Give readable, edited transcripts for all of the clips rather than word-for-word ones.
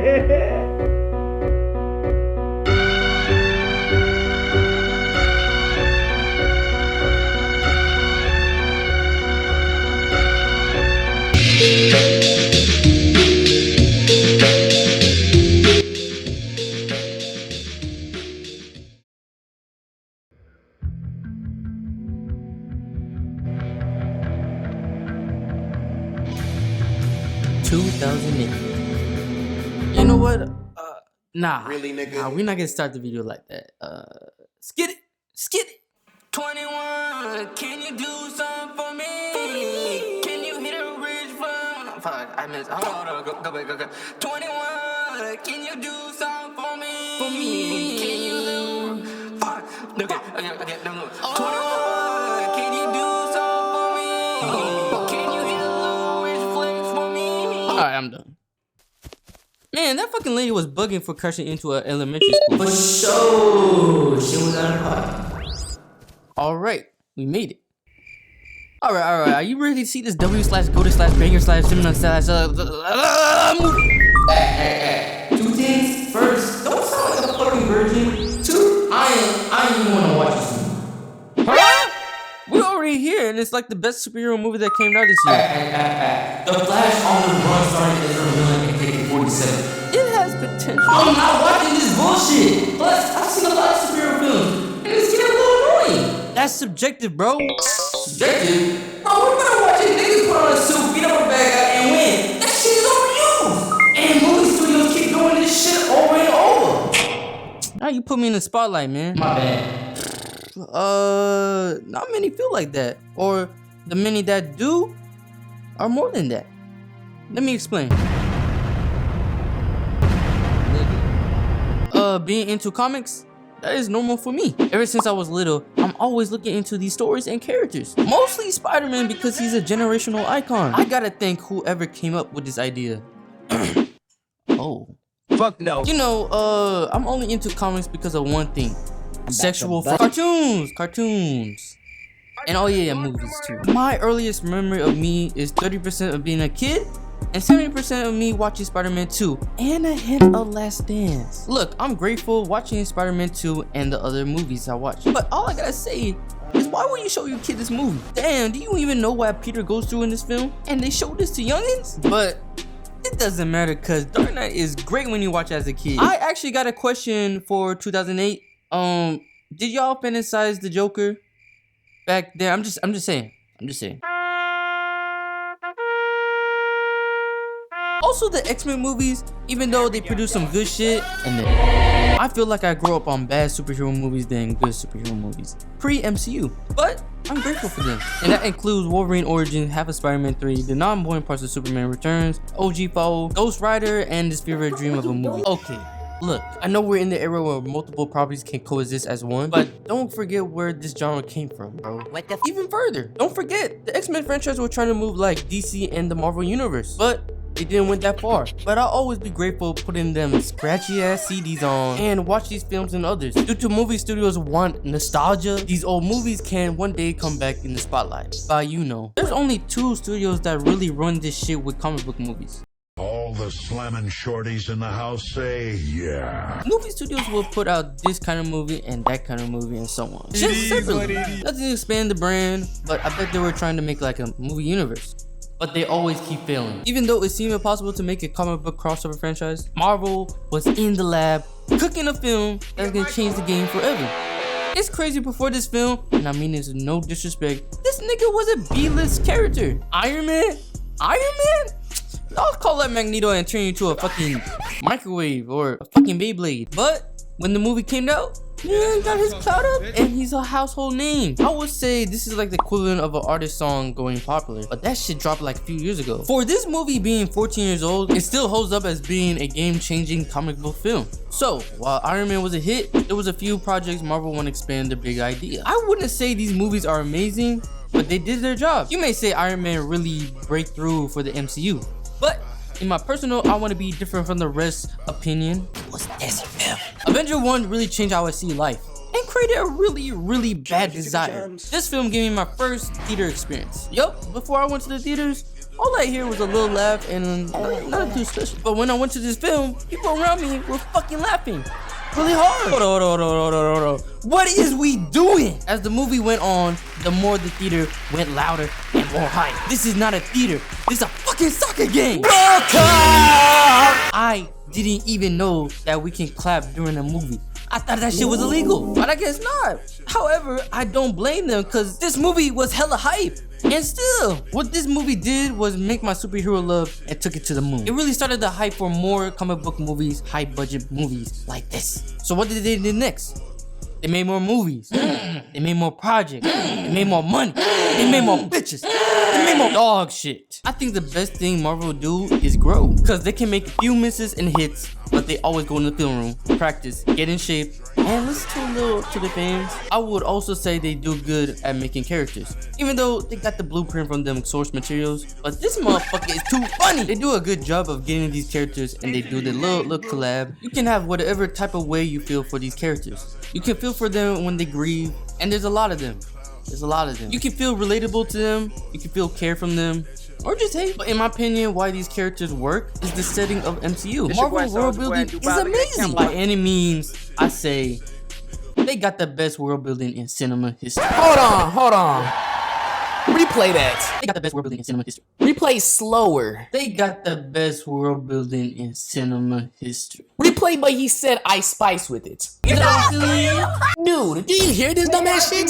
You know what? Nah. Really, nigga? Nah, we're not gonna start the video like that. Skid it. 21, can you do something for me? Can you hit a rich phone? Fuck, I missed. Hold on, go back. 21, can you do something for me? Can you do? Fuck, okay, no. 21, can you do something for me? Can you hit a little rich flex for me? Alright, I'm done. Man, that fucking lady was bugging for crashing into an elementary school. For sure, she was out of pocket. Alright, we made it. Alright. Are you ready to see this W/Goated/Banger/Similar/movie? Hey. 2 things. First, don't sound like a fucking virgin. 2, I ain't even wanna watch this movie. Huh? We're already here, and it's like the best superhero movie that came out this year. The Flash on the run starting as a villain in AK-47. It has potential. I'm not watching this bullshit. Plus, I've seen a lot of superhero films, and it's getting a little annoying. That's subjective, bro. Subjective? Bro, we're gonna watch a nigga put on a suit, beat up a bad guy, and win. That shit is overused. And movie studios keep doing this shit over and over. Now you put me in the spotlight, man. My bad. Not many feel like that. Or the many that do are more than that. Let me explain. Being into comics, that is normal for me. Ever since I was little, I'm always looking into these stories and characters. Mostly Spider-Man because he's a generational icon. I gotta thank whoever came up with this idea. Oh. Fuck no. You know, I'm only into comics because of one thing. Sexual cartoons. And oh yeah, movies too. My earliest memory of me is 30% of being a kid and 70% of me watching Spider-Man 2 and a hint of Last Dance. Look, I'm grateful watching Spider-Man 2 and the other movies I watched. But all I gotta say is, why would you show your kid this movie? Damn, do you even know what Peter goes through in this film? And they showed this to youngins? But it doesn't matter because Dark Knight is great when you watch as a kid. I actually got a question for 2008. Did y'all fantasize the Joker back there? I'm just saying. Also, the X-Men movies, even though they produce some good shit, and then I feel like I grew up on bad superhero movies than good superhero movies. Pre-MCU. But I'm grateful for them. And that includes Wolverine Origins, Half of Spider-Man 3, the non-boring parts of Superman Returns, OG Foe, Ghost Rider, and this fever dream of a movie. Okay. Look, I know we're in the era where multiple properties can coexist as one, but don't forget where this genre came from, bro. Even further, don't forget, the X-Men franchise were trying to move like DC and the Marvel Universe, but they didn't went that far. But I'll always be grateful putting them scratchy ass CDs on and watch these films and others. Due to movie studios want nostalgia, these old movies can one day come back in the spotlight. There's only 2 studios that really run this shit with comic book movies. All the slamming shorties in the house say, yeah. Movie studios will put out this kind of movie and that kind of movie and so on. Just separately. Nothing to expand the brand, but I bet they were trying to make like a movie universe. But they always keep failing. Even though it seemed impossible to make a comic book crossover franchise, Marvel was in the lab cooking a film that's gonna change the game forever. It's crazy, before this film, and I mean this with no disrespect, this nigga was a B-list character. Iron Man? I'll call that Magneto and turn you into a fucking microwave or a fucking Beyblade. But when the movie came out, man got his clout up and he's a household name. I would say this is like the equivalent of an artist song going popular, but that shit dropped like a few years ago. For this movie being 14 years old, it still holds up as being a game-changing comic book film. So while Iron Man was a hit, there was a few projects Marvel want to expand their big idea. I wouldn't say these movies are amazing, but they did their job. You may say Iron Man really break through for the MCU, but in my personal, I want to be different from the rest opinion. What's this film? Avenger 1 really changed how I see life and created a really bad desire. This film gave me my first theater experience. Yup, before I went to the theaters, All I hear was a little laugh and nothing too special. But when I went to this film, people around me were fucking laughing really hard. Hold on. What is we doing? As the movie went on, the more the theater went louder and more hype. This is not a theater. This is a fucking soccer game. I didn't even know that we can clap during a movie. I thought that shit was illegal, but I guess not. However, I don't blame them because this movie was hella hype. And still, what this movie did was make my superhero love and took it to the moon. It really started the hype for more comic book movies, high budget movies like this. So what did they do next? They made more movies. They made more projects. They made more money. They made more bitches. They made more dog shit. I think the best thing Marvel do is grow. Because they can make a few misses and hits, but they always go in the film room, practice, get in shape, and listen to a little to the fans. I would also say they do good at making characters. Even though they got the blueprint from them source materials, but this motherfucker is too funny. They do a good job of getting these characters and they do the little collab. You can have whatever type of way you feel for these characters. You can feel for them when they grieve, and there's a lot of them. You can feel relatable to them, you can feel care from them, or just hate. But in my opinion, why these characters work is the setting of MCU. Marvel world building is amazing. By any means, I say they got the best world building in cinema history. Hold on. Replay that. They got the best world building in cinema history. Replay slower. They got the best world building in cinema history. Replay, but he said Ice Spice with it. Dude, do you hear this dumbass shit?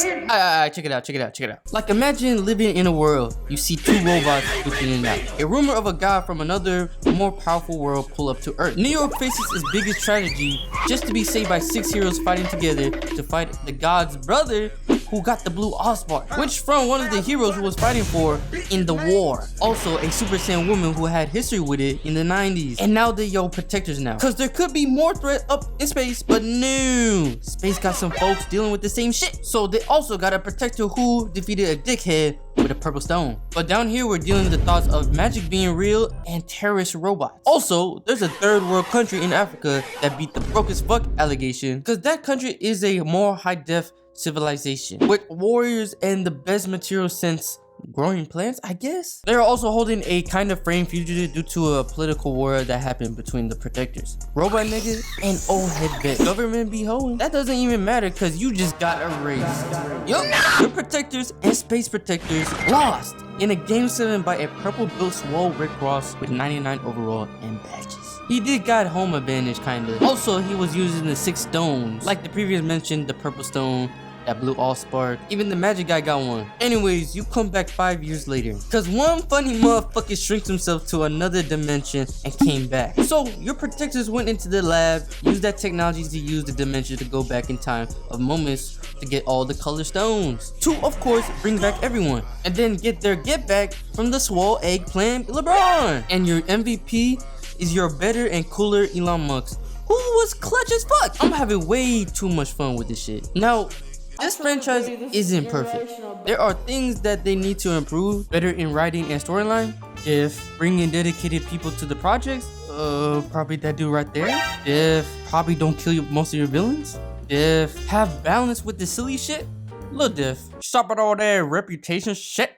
Check it out. Like, imagine living in a world, you see two robots switching in and out. A rumor of a guy from another, more powerful world pull up to Earth. New York faces its biggest tragedy just to be saved by 6 heroes fighting together to fight the god's brother who got the blue Allspark, which from one of the heroes who was fighting for in the war. Also, a Super Saiyan woman who had history with it in the 90s. And now they're your protectors now. Cause there could be more threat up in space, but no. Space got some folks dealing with the same shit. So they also got a protector who defeated a dickhead with a purple stone. But down here, we're dealing with the thoughts of magic being real and terrorist robots. Also, there's a third world country in Africa that beat the broke as fuck allegation, cause that country is a more high-def civilization with warriors and the best material since growing plants, I guess. They're also holding a kind of framed fugitive due to a political war that happened between the protectors, robot niggas, and old head bet. Government be holding. That doesn't even matter because you just got erased. Yup, your protectors and space protectors lost in a game 7 by a purple built swole Rick Ross with 99 overall and badges. He did got home advantage kinda. Also, he was using the 6 stones. Like the previous mentioned, the purple stone, that blue Allspark, even the magic guy got one. Anyways, you come back 5 years later. Cause one funny motherfucker shrinked himself to another dimension and came back. So your protectors went into the lab, used that technology to use the dimension to go back in time of moments to get all the color stones. To, of course, bring back everyone. And then get their get back from the swole eggplant LeBron. And your MVP is your better and cooler Elon Musk, who was clutch as fuck. I'm having way too much fun with this shit. Now, this franchise isn't perfect. There are things that they need to improve, better in writing and storyline. If bringing dedicated people to the projects, probably that dude right there. If probably don't kill most of your villains. If have balance with the silly shit. Look, Diff, stop at all that reputation shit.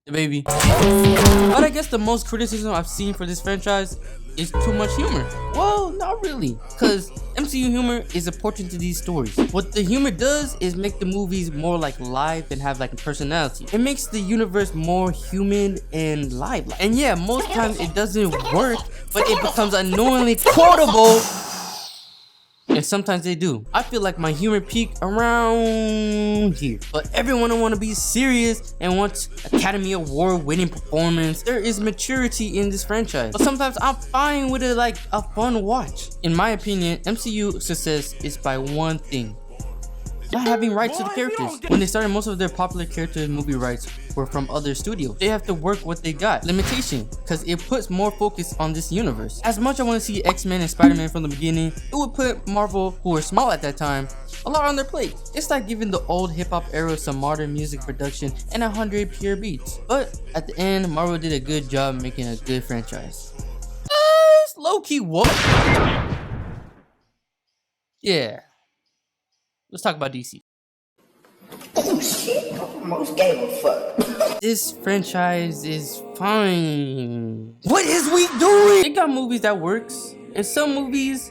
The baby. But I guess the most criticism I've seen for this franchise is too much humor. Well, not really, because MCU humor is important to these stories. What the humor does is make the movies more like live and have like a personality. It makes the universe more human and live. And yeah, most times it doesn't work, but it becomes annoyingly quotable. And sometimes they do. I feel like my humor peak around here. But everyone want to be serious and wants Academy Award winning performance. There is maturity in this franchise. But sometimes I'm fine with it like a fun watch. In my opinion, MCU success is by one thing. Not having rights to the characters. When they started, most of their popular character movie rights were from other studios. They have to work what they got. Limitation, because it puts more focus on this universe. As much I want to see X-Men and Spider-Man from the beginning, it would put Marvel, who were small at that time, a lot on their plate. It's like giving the old hip-hop era some modern music production and 100 pure beats. But at the end, Marvel did a good job making a good franchise. It's low-key what? Yeah. Let's talk about DC. shit. Most gave a fuck. This franchise is fine. What is we doing? They got movies that works, and some movies.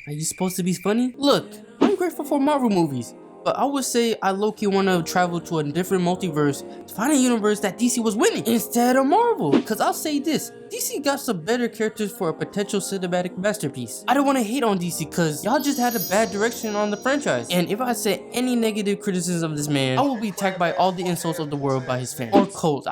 Are you supposed to be funny? Look, I'm grateful for Marvel movies, but I would say I low-key want to travel to a different multiverse to find a universe that DC was winning instead of Marvel. Cause I'll say this, DC got some better characters for a potential cinematic masterpiece. I don't want to hate on DC cause y'all just had a bad direction on the franchise. And if I say any negative criticism of this man, I will be attacked by all the insults of the world by his fans. Or cults.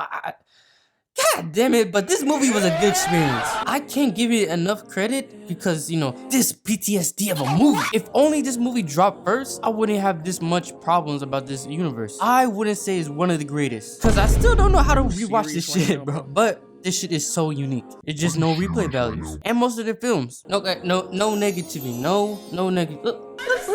God damn it, but this movie was a good experience. I can't give it enough credit because, you know, this PTSD of a movie. If only this movie dropped first, I wouldn't have this much problems about this universe. I wouldn't say it's one of the greatest because I still don't know how to rewatch this shit, bro. But this shit is so unique. It's just no replay values. And most of the films, no negativity, no negative.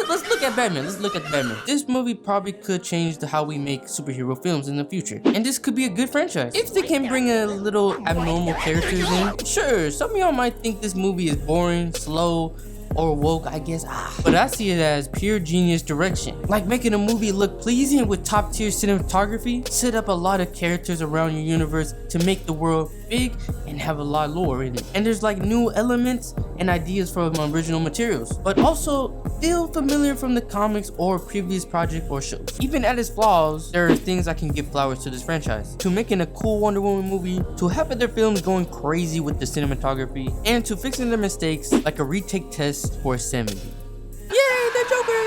Let's look at Batman. Let's look at Batman. This movie probably could change how we make superhero films in the future. And this could be a good franchise. If they can bring a little abnormal characters in, sure, some of y'all might think this movie is boring, slow, or woke, I guess. But I see it as pure genius direction. Like making a movie look pleasing with top tier cinematography, set up a lot of characters around your universe to make the world big and have a lot of lore in it. And there's like new elements and ideas from original materials, but also feel familiar from the comics or previous project or shows. Even at its flaws, there are things I can give flowers to this franchise. To making a cool Wonder Woman movie, to half of their films going crazy with the cinematography, and to fixing their mistakes like a retake test for 70. Yay, the Joker!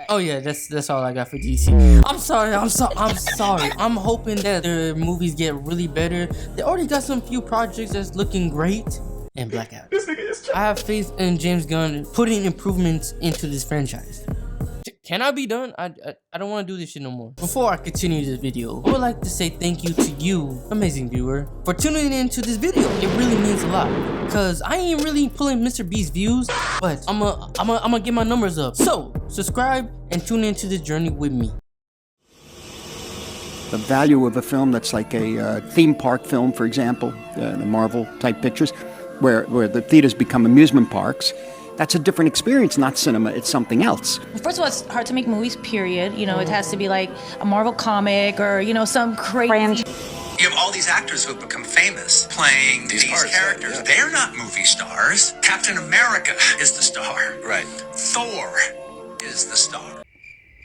Oh yeah, that's all I got for DC. I'm sorry. I'm hoping that their movies get really better. They already got some few projects that's looking great. And Blackout. I have faith in James Gunn putting improvements into this franchise. Can I be done? I don't want to do this shit no more. Before I continue this video, I would like to say thank you to you, amazing viewer, for tuning in to this video. It really means a lot. Cause I ain't really pulling Mr. Beast's views, but I'm gonna get my numbers up. So subscribe and tune into this journey with me. The value of a film that's like a theme park film, for example, the Marvel type pictures, where the theaters become amusement parks. That's a different experience, not cinema, it's something else. First of all, it's hard to make movies, period. You know, it has to be like a Marvel comic or, you know, some crazy... You have all these actors who have become famous playing these characters. Yeah. They're not movie stars. Captain America is the star. Right. Thor is the star.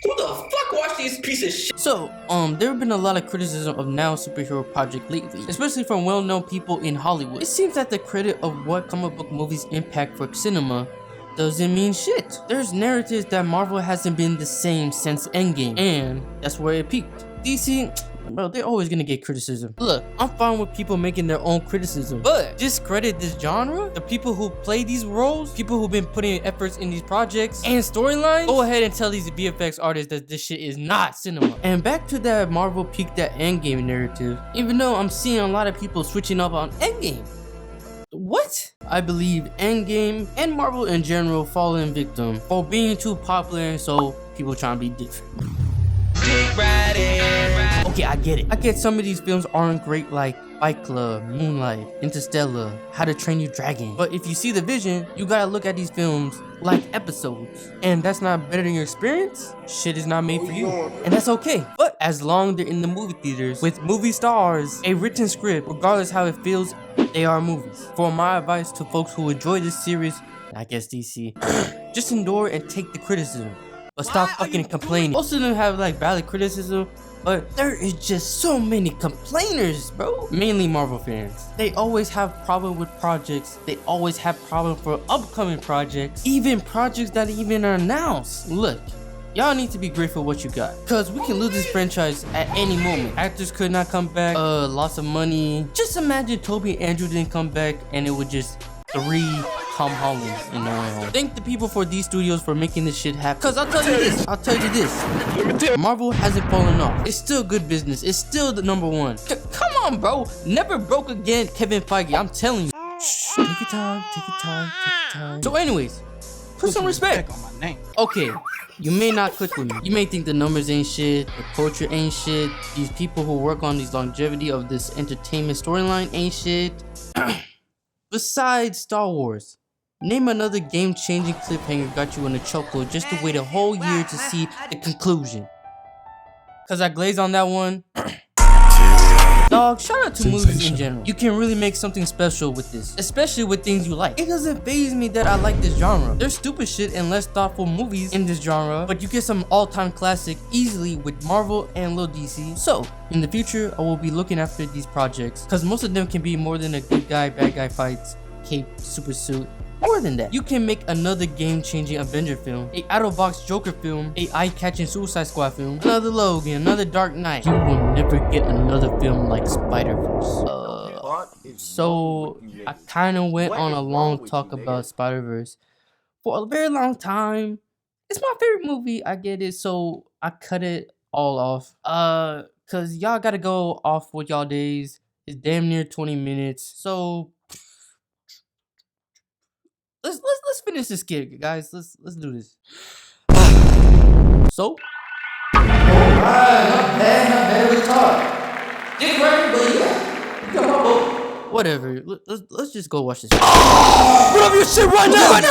Who the fuck watched these pieces of shit? So, there have been a lot of criticism of now superhero project lately, especially from well-known people in Hollywood. It seems that the credit of what comic book movies impact for cinema doesn't mean shit. There's narratives that Marvel hasn't been the same since Endgame, and that's where it peaked. DC, bro, they're always gonna get criticism. Look, I'm fine with people making their own criticism, but discredit this genre, the people who play these roles, people who've been putting efforts in these projects and storylines, go ahead and tell these VFX artists that this shit is not cinema. And back to that Marvel peaked at Endgame narrative, even though I'm seeing a lot of people switching up on Endgame. What? I believe Endgame and Marvel in general falling victim for being too popular, and so people trying to be different. Okay, I get it. I get some of these films aren't great, like Fight Club, Moonlight, Interstellar, How to Train Your Dragon. But if you see the vision, you gotta look at these films like episodes. And that's not better than your experience. Shit is not made for you. And that's okay. But as long as they're in the movie theaters with movie stars, a written script, regardless how it feels, they are movies. For my advice to folks who enjoy this series, I guess DC, just endure and take the criticism. But stop fucking complaining. Most of them have like valid criticism, but there is just so many complainers, bro. Mainly Marvel fans. They always have problem with projects. They always have problem for upcoming projects. Even projects that even are announced. Look, y'all need to be grateful what you got. Cause we can lose this franchise at any moment. Actors could not come back, lots of money. Just imagine Toby and Andrew didn't come back and it would just 3 Tom Hollands in No Way Home. Thank the people for these studios for making this shit happen. Cause I'll tell you this. Marvel hasn't fallen off. It's still good business. It's still the #1. Come on, bro. Never broke again, Kevin Feige. I'm telling you. Shh, take your time, take your time, take your time. So anyways, put some respect on my name. Okay, you may not click with me. You may think the numbers ain't shit, the culture ain't shit, these people who work on these longevity of this entertainment storyline ain't shit. Besides Star Wars, Name another game-changing cliffhanger got you in a chokehold just to wait a whole year to see the conclusion. Cause I glazed on that one. Dog, shout out to movies in general. You can really make something special with this, especially with things you like. It doesn't faze me that I like this genre. There's stupid shit and less thoughtful movies in this genre, but you get some all-time classic easily with Marvel and Lil DC. So, in the future, I will be looking after these projects, cause most of them can be more than a good guy, bad guy fights, cape, super suit. More than that, you can make another game-changing Avenger film, a out-of-box Joker film, a eye-catching Suicide Squad film, another Logan, another Dark Knight. You will never get another film like Spider-Verse. So I kind of went on a long talk about Spider-Verse for a very long time. It's my favorite movie, I get it, so I cut it all off. Cause y'all gotta go off with y'all days. It's damn near 20 minutes, so. Let's finish this skit, guys. Let's do this. So, alright, not bad we talk. Different, but yeah, you got my vote. Whatever. Let's just go watch this. Put up your shit right now!